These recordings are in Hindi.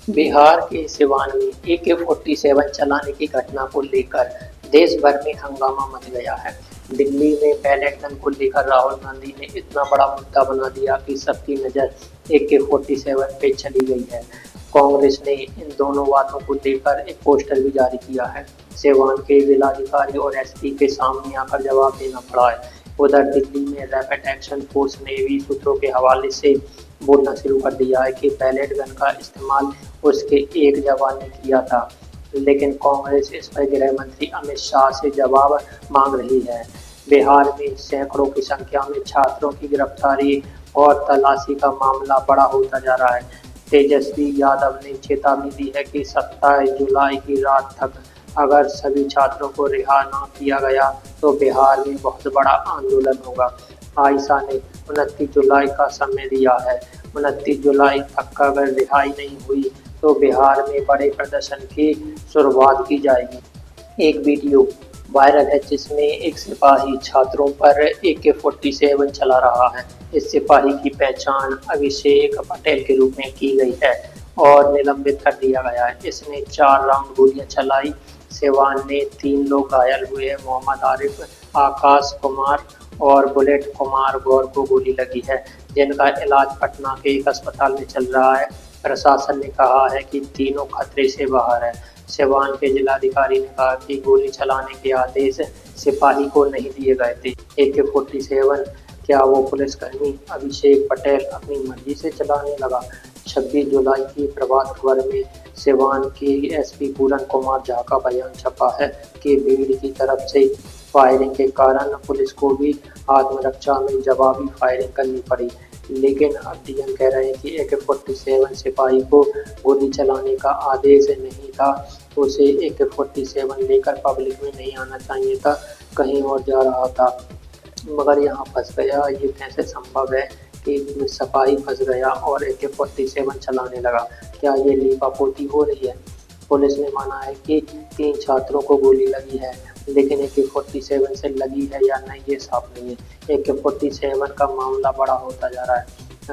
बिहार के सिवान में AK-47 चलाने की घटना को लेकर देश भर में हंगामा मच गया है। दिल्ली में बैलेट गन को लेकर राहुल गांधी ने इतना बड़ा मुद्दा बना दिया कि सबकी नज़र AK-47 पे चली गई है। कांग्रेस ने इन दोनों बातों को लेकर एक पोस्टर भी जारी किया है। सिवान के जिलाधिकारी और SP के सामने आकर जवाब देना पड़ा है। उधर दिल्ली में रैपिड एक्शन फोर्स ने भी सूत्रों के हवाले से बोलना शुरू कर दिया है कि बैलेट गन का इस्तेमाल उसके एक जवान ने किया था, लेकिन कांग्रेस इस पर गृह मंत्री अमित शाह से जवाब मांग रही है। बिहार में सैकड़ों की संख्या में छात्रों की गिरफ्तारी और तलाशी का मामला बड़ा होता जा रहा है। तेजस्वी यादव ने चेतावनी दी है कि 27 जुलाई की रात तक अगर सभी छात्रों को रिहा न किया गया तो बिहार में बहुत बड़ा आंदोलन होगा। आयशा ने 29 जुलाई का समय दिया है। 29 जुलाई तक अगर रिहाई नहीं हुई तो बिहार में बड़े प्रदर्शन की शुरुआत की जाएगी। एक वीडियो वायरल है जिसमें एक सिपाही छात्रों पर AK-47 चला रहा है। इस सिपाही की पहचान अभिषेक पटेल के रूप में की गई है और निलंबित कर दिया गया है। इसने 4 राउंड गोलियां चलाई। सिवान में 3 लोग घायल हुए। मोहम्मद आरिफ, आकाश कुमार और बुलेट कुमार गौर को गोली लगी है, जिनका इलाज पटना के एक अस्पताल में चल रहा है। प्रशासन ने कहा है कि तीनों खतरे से बाहर है। सिवान के जिलाधिकारी ने कहा कि गोली चलाने के आदेश सिपाही को नहीं दिए गए थे। AK-47 क्या वो पुलिसकर्मी अभिषेक पटेल अपनी मर्जी से चलाने लगा? 26 जुलाई की प्रभात खबर में सिवान के SP पूरन कुमार झा का बयान छपा है कि भीड़ की तरफ से फायरिंग के कारण पुलिस को भी आत्मरक्षा में जवाबी फायरिंग करनी पड़ी। लेकिन अब DM कह रहे हैं कि AK-47 सिपाही को गोली चलाने का आदेश नहीं था, उसे AK-47 लेकर पब्लिक में नहीं आना चाहिए था, कहीं और जा रहा था। मगर यहाँ फंस गया। ये कैसे संभव है कि सिपाही फंस गया और AK-47 चलाने लगा? क्या ये लीपापोती हो रही है? पुलिस ने माना है कि 3 छात्रों को गोली लगी है, लेकिन AK-47 से लगी है या नहीं ये साफ नहीं है। AK-47 का मामला बड़ा होता जा रहा है।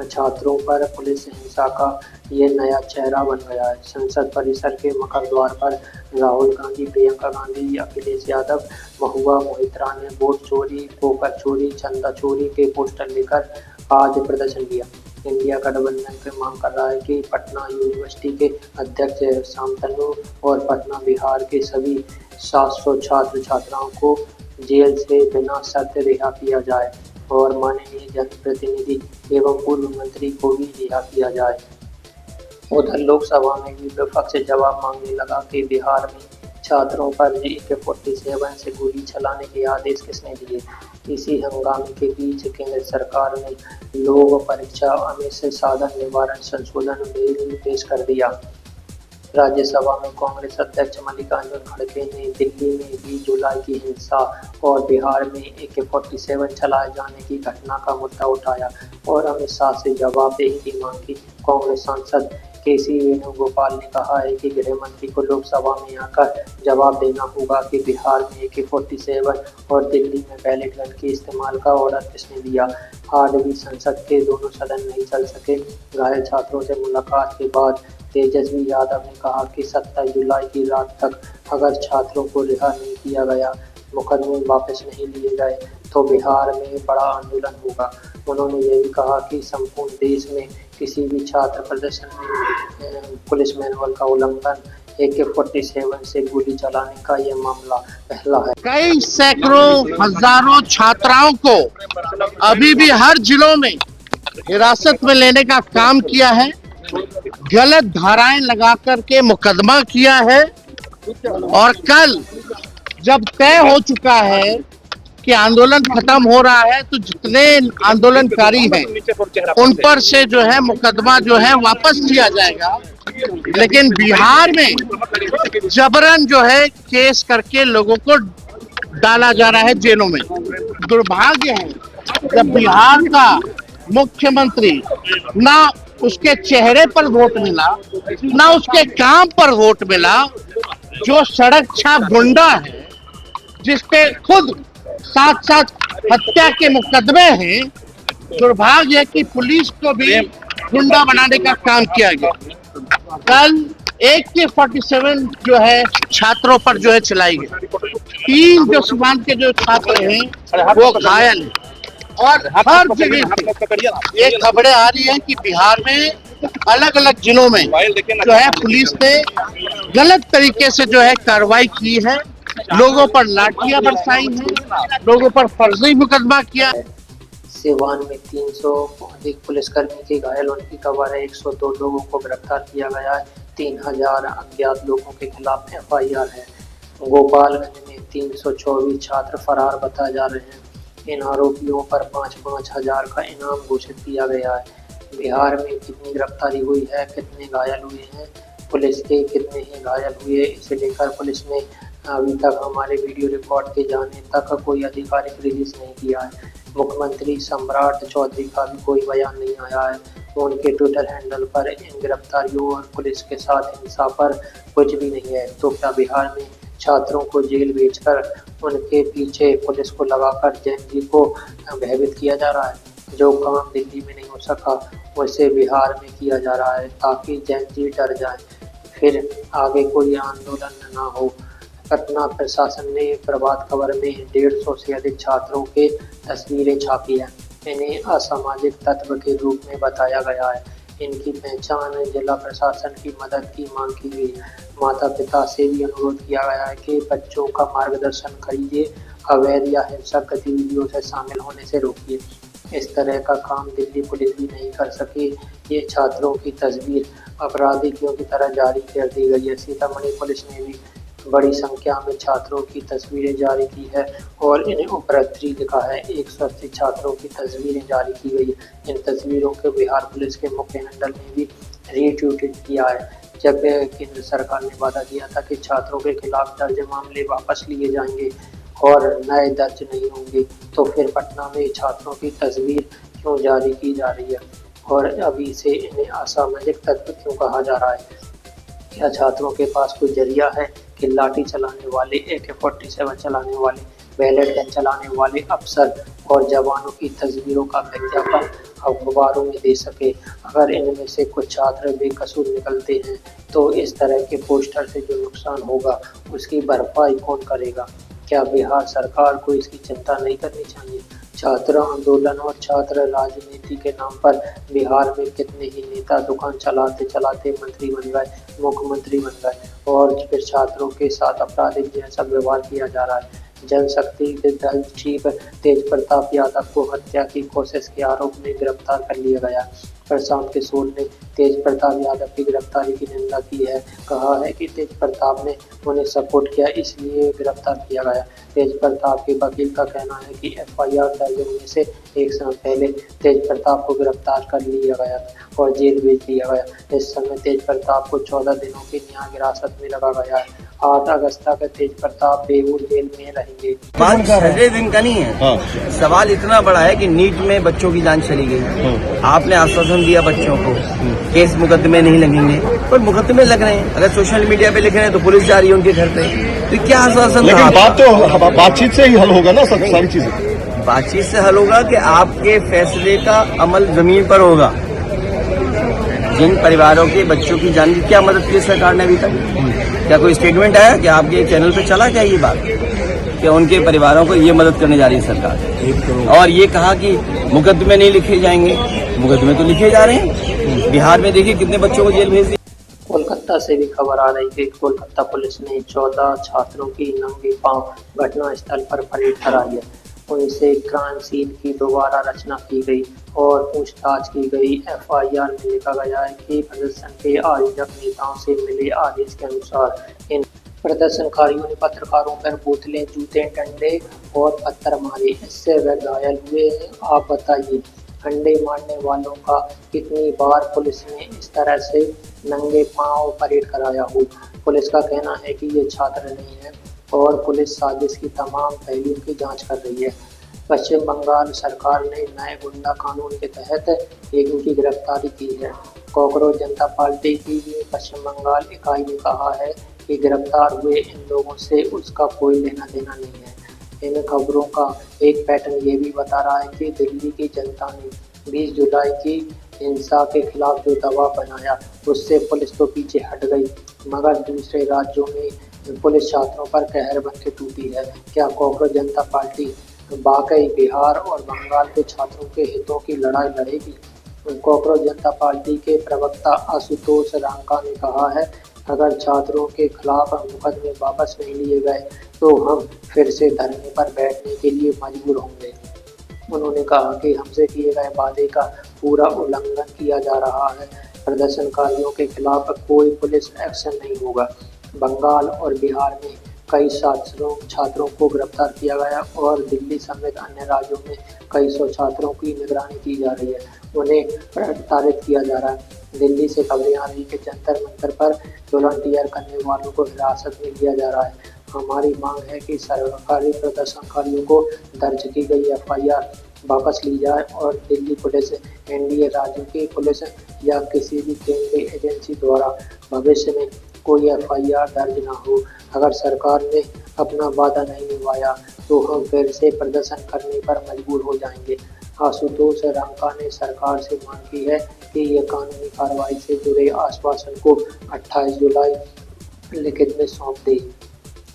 छात्रों पर पुलिस हिंसा का ये नया चेहरा बन गया है। संसद परिसर के मकर द्वार पर राहुल गांधी, प्रियंका गांधी, अखिलेश यादव, महुआ मोहित्रा ने वोट चोरी, पोकर चोरी, चंदा चोरी के पोस्टर लेकर आज प्रदर्शन किया। इंडिया गठबंधन पे मांग कर रहा है कि पटना यूनिवर्सिटी के अध्यक्ष शांतनु और पटना बिहार के सभी 700 छात्र छात्राओं को जेल से बिना शर्त रिहा किया जाए और माननीय जनप्रतिनिधि एवं पूर्व मंत्री को भी रिहा किया जाए। उधर लोकसभा में भी विपक्ष जवाब मांगने लगा कि बिहार में छात्रों पर AK-47 से गोली चलाने के आदेश किसने दिए। इसी हंगामे के बीच केंद्र सरकार ने लोक परीक्षा अमित साधन निवारण संशोधन बिल पेश कर दिया। राज्यसभा में कांग्रेस अध्यक्ष मल्लिकार्जुन खड़गे ने दिल्ली में 20 जुलाई की हिंसा और बिहार में AK-47 चलाए जाने की घटना का मुद्दा उठाया और अमित शाह से जवाबदेही की मांग की। कांग्रेस सांसद KC वेणुगोपाल ने कहा है कि गृह मंत्री को लोकसभा में आकर जवाब देना होगा कि बिहार में AK-47 और दिल्ली में बैलेट गन के इस्तेमाल का ऑर्डर किसने दिया। आज भी संसद के दोनों सदन नहीं चल सके। घायल छात्रों से मुलाकात के बाद तेजस्वी यादव ने कहा कि 27 जुलाई की रात तक अगर छात्रों को रिहा नहीं किया गया, मुकदमे वापस नहीं लिए गए तो बिहार में बड़ा आंदोलन होगा। उन्होंने ये भी कहा कि संपूर्ण देश में किसी भी छात्र प्रदर्शन में पुलिस मैनुअल का उल्लंघन, AK-47 से गोली चलाने का यह मामला पहला है। कई सैकड़ों हजारों छात्राओं को अभी भी हर जिलों में हिरासत में लेने का काम किया है, गलत धाराएं लगा करके मुकदमा किया है और कल जब तय हो चुका है कि आंदोलन खत्म हो रहा है तो जितने आंदोलनकारी हैं उन पर से जो है मुकदमा जो है वापस लिया जाएगा। लेकिन बिहार में जबरन जो है केस करके लोगों को डाला जा रहा है जेलों में। दुर्भाग्य है जब बिहार का मुख्यमंत्री ना उसके चेहरे पर वोट मिला, ना उसके काम पर वोट मिला, जो सड़क छाप गुंडा है, जिसपे खुद 7 हत्या के मुकदमे हैं। दुर्भाग्य है कि पुलिस को भी गुंडा बनाने का काम किया गया। कल AK-47 जो है छात्रों पर जो है चलाई गई। 3 जो सीमांत के जो छात्र हैं वो घायल हैं और हर जगह से ये खबरें आ रही हैं कि बिहार में अलग अलग जिलों में जो है पुलिस ने गलत तरीके से जो है कार्रवाई की है, लोगों पर लाठियां बरसाई हैं, लोगों पर फर्जी मुकदमा किया। सिवान में 300 अधिक पुलिसकर्मी के घायल होने की खबर है। 102 लोगों को गिरफ्तार किया गया है। 3000 अज्ञात लोगों के खिलाफ FIR है। गोपालगंज में 324 छात्र फरार बताए जा रहे हैं। इन आरोपियों पर 5-5 हजार का इनाम घोषित किया गया है। बिहार में कितनी गिरफ्तारी हुई है, कितने घायल हुए हैं, पुलिस के कितने ही घायल हुए, इसे लेकर पुलिस ने अभी तक हमारे वीडियो रिकॉर्ड के जाने तक कोई आधिकारिक रिलीज नहीं किया है। मुख्यमंत्री सम्राट चौधरी का भी कोई बयान नहीं आया है। उनके ट्विटर हैंडल पर इन गिरफ्तारियों और पुलिस के साथ हिंसा पर कुछ भी नहीं है। तो क्या बिहार में छात्रों को जेल भेजकर उनके पीछे पुलिस को लगाकर जैन जी को भयभीत किया जा रहा है? जो काम दिल्ली में नहीं हो सका वैसे बिहार में किया जा रहा है ताकि जैन जी डर जाए, फिर आगे कोई आंदोलन ना हो। पटना प्रशासन ने प्रभात खबर में 150 से अधिक छात्रों के तस्वीरें छापी है। इन्हें असामाजिक तत्व के रूप में बताया गया है। इनकी पहचान जिला प्रशासन की मदद की मांग की गई। माता पिता से भी अनुरोध किया गया है कि बच्चों का मार्गदर्शन करिए, अवैध या हिंसक गतिविधियों से शामिल होने से रोकिए। इस तरह का काम दिल्ली पुलिस भी नहीं कर सकी। ये छात्रों की तस्वीर अपराधियों की तरह जारी कर दी गई है। सीतामढ़ी पुलिस ने भी बड़ी संख्या में छात्रों की तस्वीरें जारी की है और इन्हें उपरात्री लिखा है। 180 छात्रों की तस्वीरें जारी की गई है। इन तस्वीरों के बिहार पुलिस के मुख्य हैंडल ने भी रीट्वीट किया है। जब केंद्र सरकार ने वादा दिया था कि छात्रों के खिलाफ दर्ज मामले वापस लिए जाएंगे और नए दर्ज नहीं होंगे, तो फिर पटना में छात्रों की तस्वीर क्यों जारी की जा रही है और अभी से इन्हें असामाजिक तत्व क्यों कहा जा रहा है? क्या छात्रों के पास कोई जरिया है कि लाठी चलाने वाले, AK-47 चलाने वाले, बैलेट गन चलाने वाले अफसर और जवानों की तस्वीरों का विज्ञापन अखबारों में दे सके? अगर इनमें से कुछ छात्र बेकसूर निकलते हैं तो इस तरह के पोस्टर से जो नुकसान होगा उसकी भरपाई कौन करेगा? क्या बिहार सरकार को इसकी चिंता नहीं करनी चाहिए? छात्र आंदोलन और छात्र राजनीति के नाम पर बिहार में कितने ही नेता दुकान चलाते चलाते मंत्री बन गए, मुख्यमंत्री बन गए और फिर छात्रों के साथ आपराधिक जैसा व्यवहार किया जा रहा है। जनशक्ति के दल चीफ तेज प्रताप यादव को हत्या की कोशिश के आरोप में गिरफ्तार कर लिया गया। प्रशांत किशोर ने तेज प्रताप यादव की गिरफ्तारी की निंदा की है। कहा है कि तेज प्रताप ने उन्हें सपोर्ट किया इसलिए गिरफ्तार किया गया। तेज प्रताप के वकील का कहना है कि FIR दर्ज होने से एक साल पहले तेज प्रताप को गिरफ्तार कर लिया गया और जेल भेज दिया गया। इस समय तेज प्रताप को 14 दिनों की न्याय हिरासत में रखा गया है। 8 अगस्त तक तेज प्रताप बेऊर जेल में रहेंगे। बात 6 दिन का नहीं है। सवाल इतना बड़ा है कि नीट में बच्चों की जान चली गई। आपने आश्वासन दिया बच्चों को केस मुकदमे नहीं लगेंगे, पर मुकदमे लग रहे हैं। अगर सोशल मीडिया पे लिख रहे हैं तो पुलिस जा रही है उनके घर पे। तो क्या आश्वासन? लेकिन बात तो बातचीत से ही हल होगा ना, सब सारी चीजें बातचीत से हल होगा कि आपके फैसले का अमल जमीन पर होगा। जिन परिवारों के बच्चों की जान की क्या मदद की सरकार ने अभी तक? क्या कोई स्टेटमेंट आया कि आपके चैनल पे चला क्या ये बात कि उनके परिवारों को ये मदद करने जा रही है सरकार? और ये कहा कि मुकदमे नहीं लिखे जाएंगे, मुकदमे तो लिखे जा रहे हैं। बिहार में देखिए कितने बच्चों को जेल भेज दिया। कोलकाता से भी खबर आ रही है कि कोलकाता पुलिस ने 14 छात्रों की नंगे पांव घटना स्थल पर परेड कराई है। उनसे क्राइम सीन की दोबारा रचना की गई और पूछताछ की गई। FIR में लिखा गया है कि प्रदर्शन के आयोजक नेताओं से मिले आदेश के अनुसार इन प्रदर्शनकारियों ने पत्रकारों पर बोतलें, जूते, डंडे और पत्थर मारे। इससे वे घायल हुए हैं। आप बताइए, डंडे मारने वालों का कितनी बार पुलिस ने इस तरह से नंगे पांव परेड कराया हो? पुलिस का कहना है कि ये छात्र नहीं है और पुलिस साजिश की तमाम पहलुओं की जांच कर रही है। पश्चिम बंगाल सरकार ने नए गुंडा कानून के तहत एक की गिरफ्तारी की है। कॉकरोच जनता पार्टी की पश्चिम बंगाल इकाई ने कहा है कि गिरफ्तार हुए इन लोगों से उसका कोई लेना देना नहीं है। इन खबरों का एक पैटर्न ये भी बता रहा है कि दिल्ली की जनता ने 20 जुलाई की हिंसा के खिलाफ जो दबाव बनाया उससे पुलिस तो पीछे हट गई, मगर दूसरे राज्यों में पुलिस छात्रों पर कहर बन के टूटी है। क्या कॉकरोच जनता पार्टी वाकई बिहार और बंगाल के छात्रों के हितों की लड़ाई लड़ेगी? कॉकरोच जनता पार्टी के प्रवक्ता आशुतोष रांका ने कहा है, अगर छात्रों के खिलाफ मुकदमे वापस नहीं लिए गए तो हम फिर से धरने पर बैठने के लिए मजबूर होंगे। उन्होंने कहा कि हमसे किए गए वादे का पूरा उल्लंघन किया जा रहा है। प्रदर्शनकारियों के खिलाफ कोई पुलिस एक्शन नहीं होगा। बंगाल और बिहार में कई छात्रों को गिरफ्तार किया गया और दिल्ली समेत अन्य राज्यों में कई सौ छात्रों की निगरानी की जा रही है, उन्हें प्रताड़ित किया जा रहा है। दिल्ली से खबरें आ रही कि जंतर मंतर पर वॉलंटियर करने वालों को हिरासत में लिया जा रहा है। हमारी मांग है कि सरकारी प्रदर्शनकारियों को दर्ज की गई एफआईआर वापस ली जाए और दिल्ली पुलिस, एनडीए राज्यों की पुलिस या किसी भी केंद्रीय एजेंसी द्वारा भविष्य में कोई एफआईआर दर्ज न हो। अगर सरकार ने अपना वादा नहीं निभाया तो हम फिर से प्रदर्शन करने पर मजबूर हो जाएंगे। आशुतोष रांका ने सरकार से मांग की है कि ये कानूनी कार्रवाई से जुड़े आश्वासन को 28 जुलाई लिखित में सौंप दे।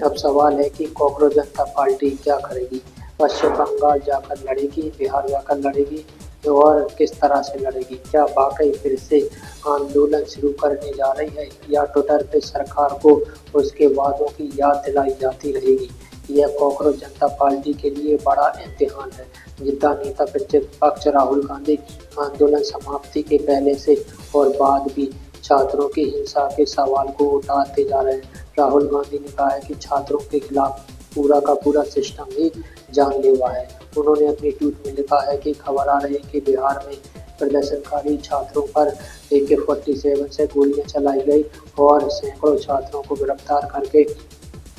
अब सवाल है कि कॉकरोच जनता पार्टी क्या करेगी? पश्चिम बंगाल जाकर लड़ेगी, बिहार जाकर लड़ेगी और किस तरह से लड़ेगी? क्या वाकई फिर से आंदोलन शुरू करने जा रही है या ट्विटर पे सरकार को उसके वादों की याद दिलाई जाती रहेगी? यह कॉकरोच जनता पार्टी के लिए बड़ा इम्तिहान है। जितना नेता प्रतिपक्ष राहुल गांधी आंदोलन समाप्ति के पहले से और बाद भी छात्रों की हिंसा के सवाल को उठाते जा रहे हैं। राहुल गांधी ने कहा है कि छात्रों के खिलाफ पूरा का पूरा सिस्टम ही जानलेवा है। उन्होंने अपनी ट्वीट में लिखा है कि खबर आ रही है कि बिहार में प्रदर्शनकारी छात्रों पर AK-47 से गोलियां चलाई गई और सैकड़ों छात्रों को गिरफ्तार करके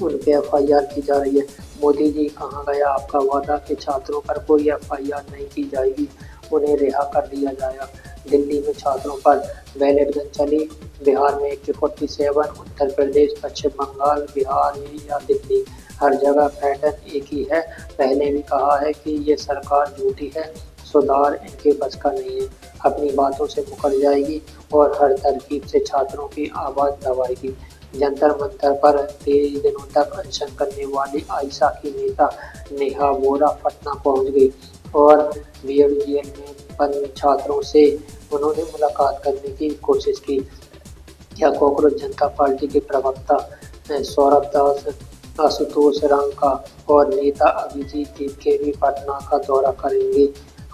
उन पे एफआईआर की जा रही है। मोदी जी, कहाँ गया आपका वादा कि छात्रों पर कोई एफआईआर नहीं की जाएगी, उन्हें रिहा कर दिया जाएगा? दिल्ली में छात्रों पर बैलेट गन चली, बिहार में AK-47, उत्तर प्रदेश, पश्चिम बंगाल, बिहार या दिल्ली, हर जगह पैटर्न एक ही है। पहले भी कहा है कि ये सरकार झूठी है, सुधार इनके बस का नहीं है, अपनी बातों से मुकर जाएगी और हर तरकीब से छात्रों की आवाज़ दबाएगी। जंतर मंतर पर 23 दिनों तक अनशन करने वाली आयशा की नेता नेहा वोरा पटना पहुंच गई और बीएड जेल में बंद छात्रों से उन्होंने मुलाकात करने की कोशिश की। क्या कॉकरोच जनता पार्टी के प्रवक्ता सौरभ दास, आशुतोष रांका और नेता अभिजीत के भी पटना का दौरा करेंगे?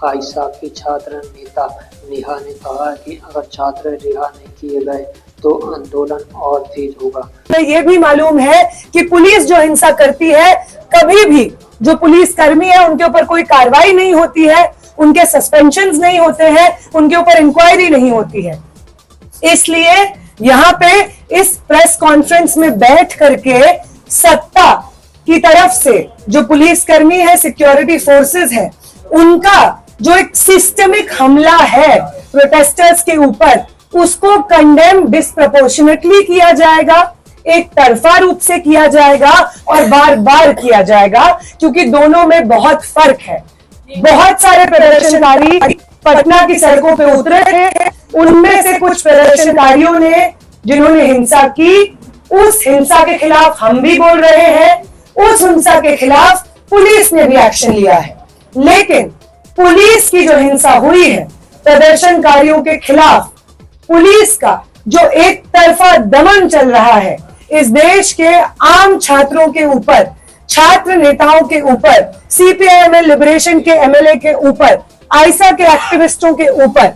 आयशा की छात्र नेता नेहा ने कहा कि अगर छात्र रिहा नहीं किए गए तो आंदोलन और तेज होगा। ये भी मालूम है कि पुलिस जो हिंसा करती है, कभी भी जो पुलिस कर्मी है उनके ऊपर कोई कार्रवाई नहीं होती है, उनके सस्पेंशंस नहीं होते हैं, उनके ऊपर इंक्वायरी नहीं होती है। इसलिए यहाँ पे इस प्रेस कॉन्फ्रेंस में बैठ करके सत्ता की तरफ से जो पुलिसकर्मी है, सिक्योरिटी फोर्सेस है, उनका जो एक सिस्टमिक हमला है प्रोटेस्टर्स के ऊपर, उसको कंडेम डिस्प्रपोर्शनेटली किया जाएगा, एक तरफा रूप से किया जाएगा और बार बार किया जाएगा, क्योंकि दोनों में बहुत फर्क है। बहुत सारे प्रदर्शनकारी पटना की सड़कों पे उतरे थे, उनमें से कुछ प्रदर्शनकारियों ने जिन्होंने हिंसा की, उस हिंसा के खिलाफ हम भी बोल रहे हैं, उस हिंसा के खिलाफ पुलिस ने भी एक्शन लिया है। लेकिन पुलिस की जो हिंसा हुई है प्रदर्शनकारियों के खिलाफ, पुलिस का जो एक तरफा दमन चल रहा है इस देश के आम छात्रों के ऊपर, छात्र नेताओं के ऊपर, CPIM लिबरेशन के MLA के ऊपर, आयशा के एक्टिविस्टों के ऊपर,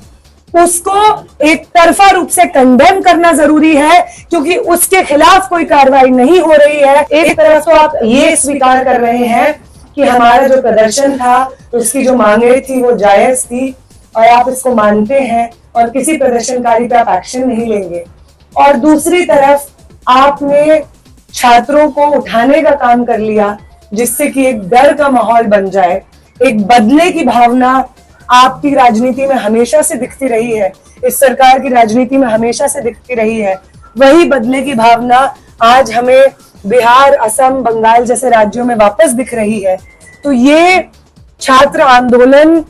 उसको एक तरफा रूप से कंडेम करना जरूरी है, क्योंकि उसके खिलाफ कोई कार्रवाई नहीं हो रही है। एक तरफ तो आप ये स्वीकार कर रहे हैं कि हमारा जो प्रदर्शन था, उसकी जो मांगे थी वो जायज थी और आप इसको मानते हैं और किसी प्रदर्शनकारी पे आप एक्शन नहीं लेंगे, और दूसरी तरफ आपने छात्रों को उठाने का काम कर लिया जिससे कि एक डर का माहौल बन जाए। एक बदले की भावना आपकी राजनीति में हमेशा से दिखती रही है, इस सरकार की राजनीति में हमेशा से दिखती रही है। वही बदले की भावना आज हमें बिहार, असम, बंगाल जैसे राज्यों में वापस दिख रही है। तो ये छात्र आंदोलन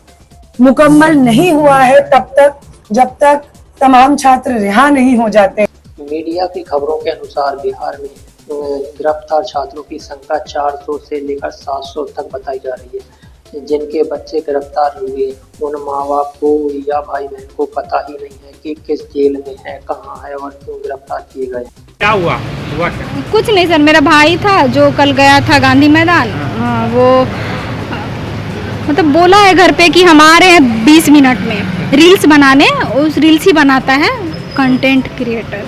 मुकम्मल नहीं हुआ है तब तक जब तक तमाम छात्र रिहा नहीं हो जाते। मीडिया की खबरों के अनुसार बिहार में गिरफ्तार छात्रों की संख्या 400 से लेकर 700 तक बताई जा रही है। जिनके बच्चे गिरफ्तार हुए उन माँ बाप को या भाई बहन को पता ही नहीं है कि किस जेल में है, कहाँ है और क्यों गिरफ्तार किए गए। क्या हुआ क्या? कुछ नहीं सर, मेरा भाई था जो कल गया था गांधी मैदान। वो मतलब बोला है घर पे कि हम आ रहे हैं 20 मिनट में रील्स बनाने। उस रील्स ही बनाता है, कंटेंट क्रिएटर।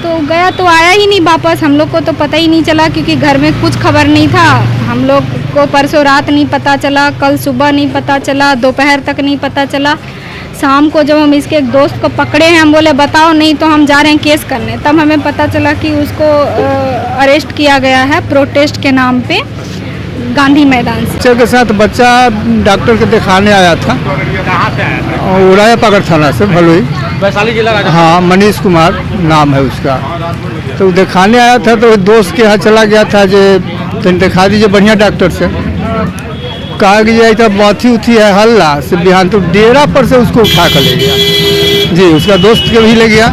तो गया तो आया ही नहीं वापस। हम लोग को तो पता ही नहीं चला क्योंकि घर में कुछ खबर नहीं था। हम लोग को परसों रात नहीं पता चला, कल सुबह नहीं पता चला, दोपहर तक नहीं पता चला। शाम को जब हम इसके एक दोस्त को पकड़े हैं, हम बोले बताओ, नहीं तो हम जा रहे हैं केस करने। तब हमें पता चला कि उसको अरेस्ट किया गया है प्रोटेस्ट के नाम पे गांधी मैदान से। बच्चे के साथ बच्चा डॉक्टर के दिखाने आया था। कहाँ से आया? उड़ाया पकड़ थाना से, भलोई, वैशाली जिला का। हाँ, मनीष कुमार नाम है उसका। तो दिखाने आया था तो दोस्त के यहाँ चला गया था जो तुम दिखा दीजिए बढ़िया डॉक्टर से। कहा कि ये तो बाथी उथी है हल्ला से बिहान, तो डेरा पर से उसको उठा कर ले गया जी। उसका दोस्त के भी ले गया,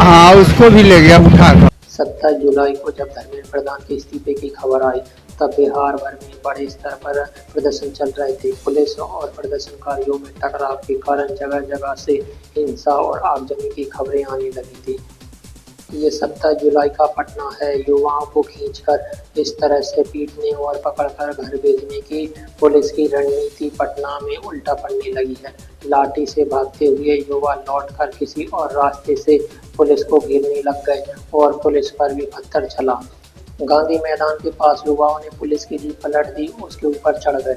हाँ उसको भी ले गया उठा कर। 27 जुलाई को जब धर्मेंद्र प्रधान के इस्तीफे की खबर आई तब बिहार भर में बड़े स्तर पर प्रदर्शन चल रहे थे। पुलिस और प्रदर्शनकारियों में टकराव के कारण जगह जगह से हिंसा और आगजनी की खबरें आने लगी थी। ये 27 जुलाई का पटना है। युवाओं को खींचकर इस तरह से पीटने और पकड़कर घर भेजने की पुलिस की रणनीति पटना में उल्टा पड़ने लगी है। लाठी से भागते हुए युवा लौटकर किसी और रास्ते से पुलिस को घेरने लग गए और पुलिस पर भी पत्थर चला। गांधी मैदान के पास युवाओं ने पुलिस की जीप पलट दी, उसके ऊपर चढ़ गए।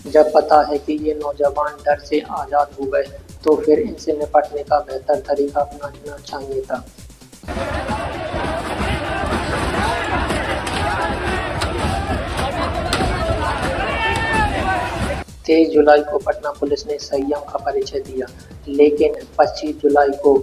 जब पता है कि ये नौजवान डर से आज़ाद हो गए तो फिर इनसे निपटने का बेहतर तरीका अपनाना चाहिए था। 23 जुलाई को पटना पुलिस ने संयम का परिचय दिया, लेकिन 25 जुलाई को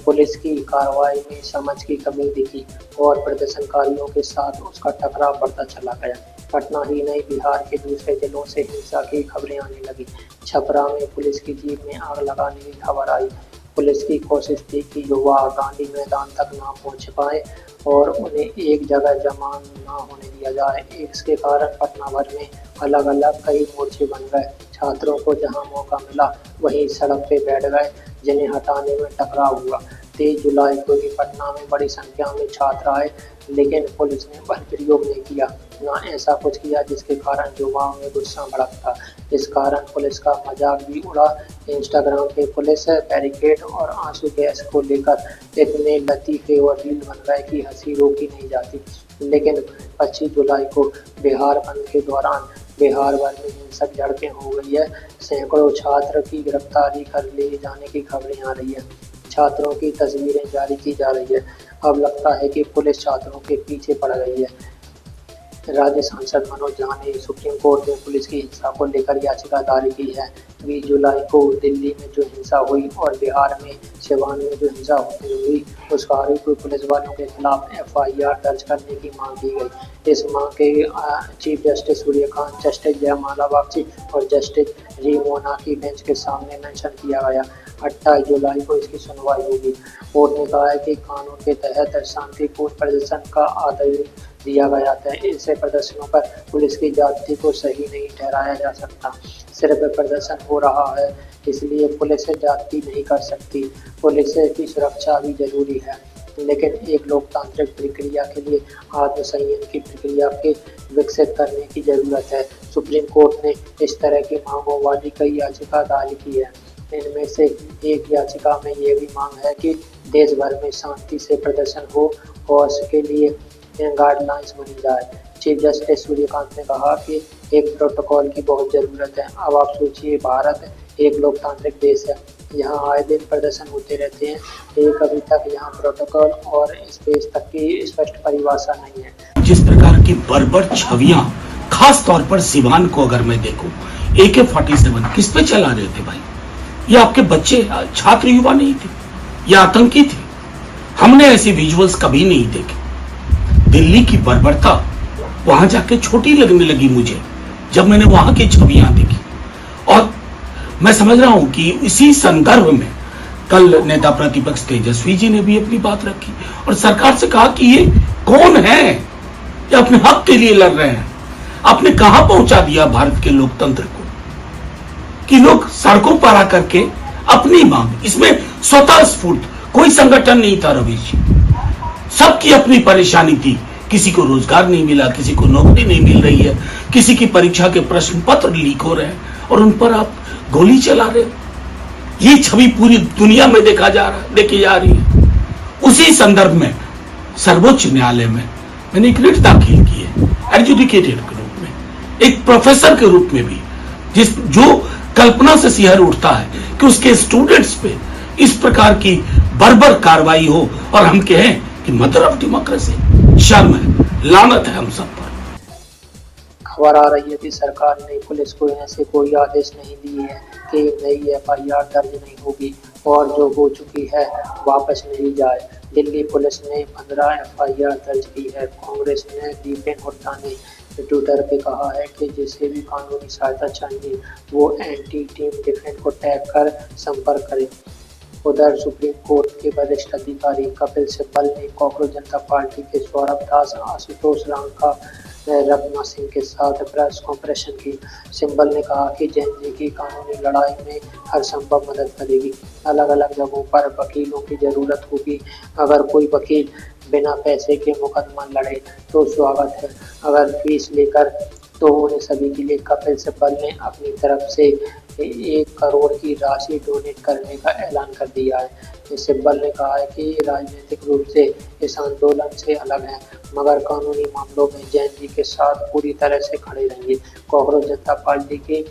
पुलिस की कार्रवाई में समझ की कमी दिखी और प्रदर्शनकारियों के साथ उसका टकराव बढ़ता चला गया। पटना ही नहीं, बिहार के दूसरे जिलों से हिंसा की खबरें आने लगी। छपरा में पुलिस की जीप में आग लगाने की खबर आई। पुलिस की कोशिश थी कि युवा गांधी मैदान तक ना पहुंच पाए और उन्हें एक जगह जमा ना होने दिया जाए। इसके कारण पटना भर में अलग अलग कई मोर्चे बन गए। छात्रों को जहां मौका मिला वहीं सड़क पे बैठ गए, जिन्हें हटाने में टकराव हुआ। 23 जुलाई को भी पटना में बड़ी संख्या में छात्र आए, लेकिन पुलिस ने बल प्रयोग नहीं किया, ना ऐसा कुछ किया जिसके कारण युवाओं में गुस्सा भड़कता। इस कारण पुलिस का मजाक भी उड़ा। इंस्टाग्राम पे पुलिस बैरिकेड और आंसू गैस को लेकर इतने लतीफे और रील बन गए कि हंसी रोकी नहीं जाती। लेकिन 25 जुलाई को बिहार बंद के दौरान बिहार भर में हिंसक झड़पें हो गई है। सैकड़ों छात्र की गिरफ्तारी कर ले जाने की खबरें आ रही है। छात्रों की तस्वीरें जारी की जा रही है। अब लगता है कि पुलिस छात्रों के पीछे पड़ गई है। राज्य सांसद मनोज झा ने सुप्रीम कोर्ट में पुलिस की हिंसा को लेकर याचिका दायर की है। 20 जुलाई को दिल्ली में जो हिंसा हुई और बिहार में सिवान में जो हिंसा हुई, उसका आरोपी पुलिस वालों के खिलाफ FIR दर्ज करने की मांग की गई। इस मांग के चीफ जस्टिस सूर्यकांत, जस्टिस जयमाला बागची और जस्टिस री मोना की बेंच के सामने मेंशन किया गया। 28 जुलाई को इसकी सुनवाई होगी। कोर्ट ने कहा है कि कानून के तहत शांतिपूर्ण प्रदर्शन का आदेश दिया गया था। ऐसे प्रदर्शनों पर पुलिस की जाति को सही नहीं ठहराया जा सकता। सिर्फ प्रदर्शन हो रहा है इसलिए पुलिस जाति नहीं कर सकती। पुलिस की सुरक्षा भी जरूरी है, लेकिन एक लोकतांत्रिक प्रक्रिया के लिए आत्मसंयम की प्रक्रिया के विकसित करने की जरूरत है। सुप्रीम कोर्ट ने इस तरह की मांगों वाली कई याचिका दायर की है। इनमें से एक याचिका में ये भी मांग है कि देश भर में शांति से प्रदर्शन हो और इसके लिए गाइडलाइंस बनी जाए। चीफ जस्टिस सूर्यकांत ने कहा कि एक प्रोटोकॉल की बहुत ज़रूरत है। अब आप सोचिए, भारत एक लोकतांत्रिक देश है, यहाँ आए दिन प्रदर्शन होते रहते हैं, लेकिन अभी तक यहाँ प्रोटोकॉल और स्पेस तक की स्पष्ट परिभाषा नहीं है। जिस प्रकार की बर्बर छवियां, खास तौर पर सिवान को अगर मैं देखूं, AK-47 किस पे चला रहे थे भाई? ये आपके बच्चे छात्र युवा नहीं थे, ये आतंकी थे। हमने ऐसे विजुअल्स कभी नहीं देखे। दिल्ली की बर्बरता वहां जाके छोटी लगने लगी मुझे जब मैंने वहां की छवियां देखी। और मैं समझ रहा हूं कि इसी संदर्भ में कल नेता प्रतिपक्ष तेजस्वी जी ने भी अपनी बात रखी और सरकार से कहा कि ये कौन है, ये अपने हक के लिए लड़ रहे हैं। आपने कहां पहुंचा दिया भारत के लोकतंत्र को कि लोग सड़कों पर आकर के अपनी मांग, इसमें स्वतः स्फूर्त कोई संगठन नहीं था रवीश जी, सबकी अपनी परेशानी थी। किसी को रोजगार नहीं मिला, किसी को नौकरी नहीं मिल रही है, किसी की परीक्षा के प्रश्न पत्र लीक हो रहे हैं और उन पर आप गोली चला रहे हो। ये छवि पूरी दुनिया में देखी जा रही है। उसी संदर्भ में सर्वोच्च न्यायालय में मैंने एक रिट दाखिल की है, एडजुडिकेटेड के रूप में, एक प्रोफेसर के रूप में भी, जो कल्पना से सिहर उठता है कि उसके स्टूडेंट्स पे इस प्रकार की बर्बर कार्रवाई हो और हम कहें कि मदर ऑफ डेमोक्रेसी। शर्म है, लानत है हम सब पर। खबर आ रही है कि सरकार ने पुलिस को ऐसे कोई आदेश नहीं दिए हैं कि नई FIR दर्ज नहीं होगी और जो हो चुकी है वापस नहीं जाए। दिल्ली पुलिस ने 15 FIR दर्ज की है। कांग्रेस ने दीपेन हुड्डा ने ट्विटर पे कहा है कि जिसे भी कानूनी सहायता चाहिए वो एंटी टीम डिफेंस को टैग कर संपर्क करें। उधर सुप्रीम कोर्ट के वरिष्ठ अधिकारी कपिल सिब्बल ने कॉकरोच जनता पार्टी के सौरभ दास, आशुतोष रांका, रघुनाथ सिंह के साथ प्रेस कॉन्फ्रेंस की। सिब्बल ने कहा कि जेएनजी की कानूनी लड़ाई में हर संभव मदद करेगी। अलग अलग जगहों पर वकीलों की जरूरत होगी। अगर कोई वकील बिना पैसे के मुकदमा लड़े तो स्वागत है, अगर फीस लेकर तो उन्हें सभी के लिए। कपिल सिब्बल ने अपनी तरफ से 1 करोड़ की राशि डोनेट करने का ऐलान कर दिया है। सिब्बल ने कहा है कि राजनीतिक रूप से इस आंदोलन से अलग है मगर कानूनी मामलों में जेएनजी के साथ पूरी तरह से खड़े रहेंगे। कॉकरोच जनता पार्टी के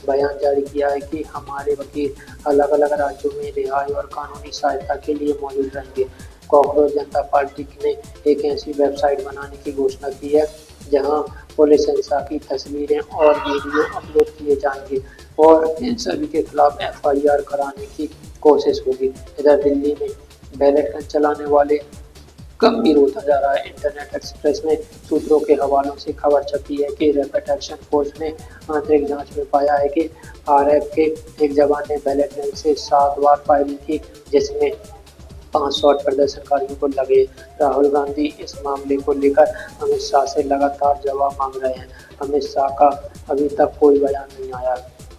बयान जारी किया है कि हमारे वकील अलग अलग राज्यों में रिहाई और कानूनी सहायता के लिए मौजूद रहेंगे। कॉकरोच जनता पार्टी ने एक ऐसी वेबसाइट बनाने की घोषणा की है जहां पुलिस हिंसा की तस्वीरें और वीडियो अपलोड किए जाएंगे और इन सभी के खिलाफ FIR कराने की कोशिश होगी। इधर दिल्ली में बैलेट गन चलाने वाले गंभीर होता जा रहा है। इंटरनेट एक्सप्रेस में सूत्रों के हवालों से खबर छपी है कि रैपिड एक्शन फोर्स ने आंतरिक जांच में पाया है कि RF के एक जवान ने बैलेट गन से 7 बार फायरिंग की जिसमें 500 प्रदर्शनकारियों को लगे। राहुल गांधी इस मामले को लेकर अमित शाह से लगातार जवाब मांग रहे हैं। अमित शाह का अभी तक कोई बयान नहीं आया।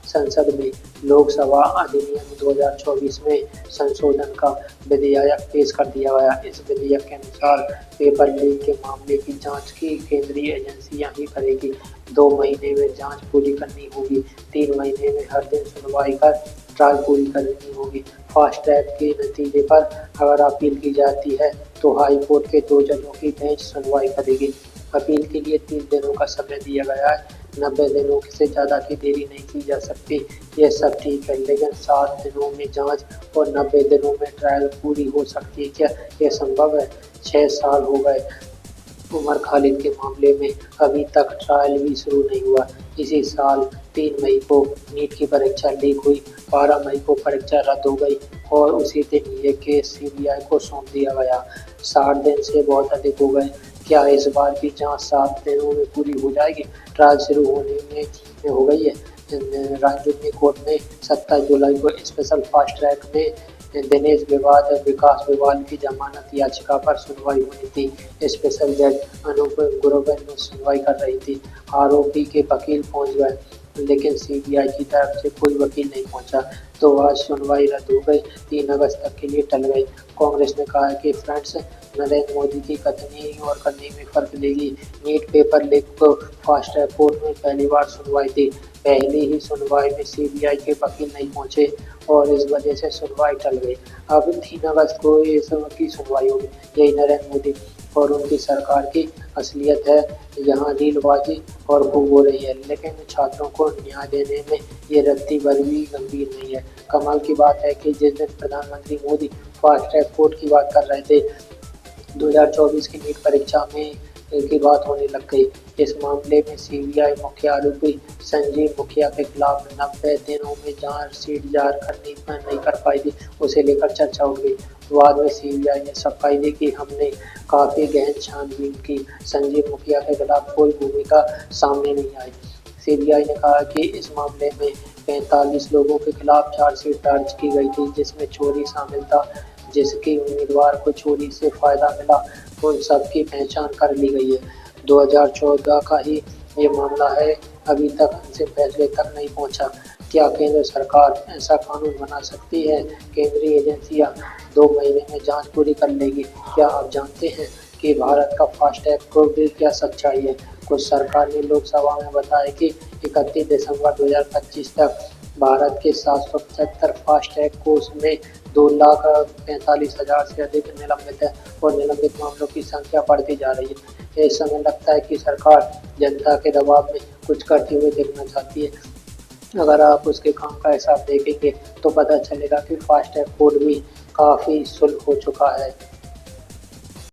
संसद में लोकसभा अधिनियम 2024 में संशोधन का विधेयक पेश कर दिया गया। इस विधेयक के अनुसार पेपर लीक के मामले की जांच की केंद्रीय एजेंसियां ही करेगी। 2 महीने में जांच पूरी करनी होगी। 3 महीने में हर दिन सुनवाई कर ट्रायल पूरी करनी होगी। फास्ट ट्रैक के नतीजे पर अगर अपील की जाती है तो हाई कोर्ट के 2 जजों की बेंच सुनवाई करेगी। अपील के लिए 3 दिनों का समय दिया गया है। 90 दिनों से ज़्यादा की देरी नहीं की जा सकती। ये सब ठीक है लेकिन 7 दिनों में जांच और 90 दिनों में ट्रायल पूरी हो सकती है क्या? यह संभव है? 6 साल हो गए उमर खालिद के मामले में, अभी तक ट्रायल भी शुरू नहीं हुआ। इसी साल 3 मई को नीट की परीक्षा लीक हुई, 12 मई को परीक्षा रद्द हो गई और उसी दिन ये केस CBI को सौंप दिया गया। 60 दिन से बहुत अधिक हो गए। क्या इस बार की जांच 7 दिनों में पूरी हो जाएगी? ट्रायल शुरू होने में हो गई है। राज्य कोर्ट में 27 जुलाई को स्पेशल फास्ट ट्रैक में दिनेश विकास विवाद की जमानत याचिका पर सुनवाई हुई थी। स्पेशल जज अनूप गुरोवर ने सुनवाई कर रही थी। आरोपी के वकील पहुंच गए लेकिन CBI की तरफ से कोई वकील नहीं पहुंचा तो आज सुनवाई रद्द हो गई। 3 अगस्त तक के लिए टल गई। कांग्रेस ने कहा है कि फ्रेंड्स नरेंद्र मोदी की कथनी और करनी में फर्क लेगी। नीट पेपर लीक को फास्ट ट्रैक कोर्ट में पहली बार सुनवाई थी। पहली ही सुनवाई में CBI के वकील नहीं पहुंचे और इस वजह से सुनवाई टल गई। अब 3 अगस्त को इस की सुनवाई होगी। यही नरेंद्र मोदी और उनकी सरकार की असलियत है। यहाँ डीलबाजी और खूब हो रही है लेकिन छात्रों को न्याय देने में ये रत्ती भर भी गंभीर नहीं है। कमाल की बात है कि जिस दिन प्रधानमंत्री मोदी फास्ट ट्रैक कोर्ट की बात कर रहे थे 2024 की नीट परीक्षा में की बात होने लग गई। इस मामले में CBI मुख्य आरोपी संजीव मुखिया के खिलाफ 90 दिनों में जांच शीट जारी नहीं कर पाई थी, उसे लेकर चर्चा उठ गई। बाद में CBI ने सफाई दी कि हमने काफी गहन छानबीन की। संजीव मुखिया के खिलाफ कोई भूमिका सामने नहीं आई। सीबीआई ने कहा कि इस मामले में 45 लोगों के खिलाफ चार्जशीट दर्ज की गई थी, जिसमें चोरी शामिल था। जिसकी उम्मीदवार को चोरी से फायदा मिला, उन सब की पहचान कर ली गई है। 2014 का ही ये मामला है, अभी तक अंतिम फैसले तक नहीं पहुंचा। क्या केंद्र सरकार ऐसा कानून बना सकती है? केंद्रीय एजेंसियां 2 महीने में जांच पूरी कर लेगी। क्या आप जानते हैं कि भारत का फास्टैग को भी क्या सच्चाई है? कुछ सरकार ने लोकसभा में बताया कि 31 दिसंबर 2025 तक भारत के 775 फास्टैग कोर्स में 2,45,000 से अधिक निलंबित है और निलंबित मामलों की संख्या बढ़ती जा रही है। इस समय लगता है कि सरकार जनता के दबाव में कुछ करते हुए देखना चाहती है। अगर आप उसके काम का हिसाब देखेंगे तो पता चलेगा कि फास्टैग कोड भी काफ़ी सुलभ हो चुका है।